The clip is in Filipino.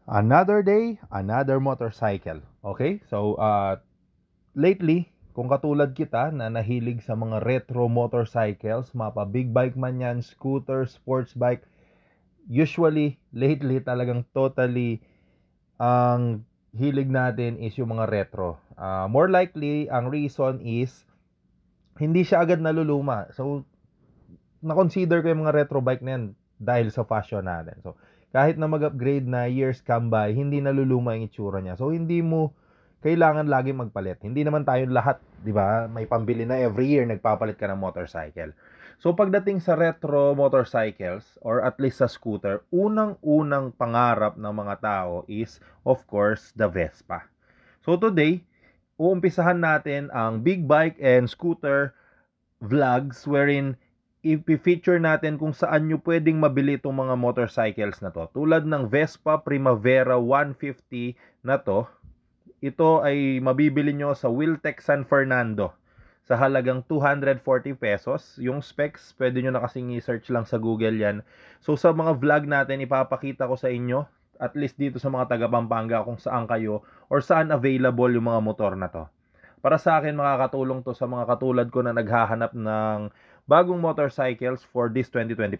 Another day, another motorcycle. Okay? So, lately, kung katulad kita na nahilig sa mga retro motorcycles, mapa big bike man yan, scooter, sports bike, usually, lately, talagang totally, ang hilig natin is yung mga retro. More likely, ang reason is, hindi siya agad naluluma. So, na-consider ko yung mga retro bike na yan dahil sa fashion natin. So, kahit na mag-upgrade na years come by, hindi naluluma yung itsura niya. So, hindi mo kailangan lagi magpalit. Hindi naman tayo lahat, di ba? May pambili na every year, nagpapalit ka ng motorcycle. So, pagdating sa retro motorcycles, or at least sa scooter, unang-unang pangarap ng mga tao is, of course, the Vespa. So, today, uumpisahan natin ang big bike and scooter vlogs wherein i-feature natin kung saan nyo pwedeng mabili itong mga motorcycles na to. Tulad ng Vespa Primavera 150 na to, ito ay mabibili nyo sa Wiltec San Fernando sa halagang 240 pesos. Yung specs, pwede nyo na kasing i-search lang sa Google yan. So sa mga vlog natin, ipapakita ko sa inyo, at least dito sa mga taga Pampanga, kung saan kayo or saan available yung mga motor na to. Para sa akin, makakatulong to sa mga katulad ko na naghahanap ng bagong motorcycles for this 2025.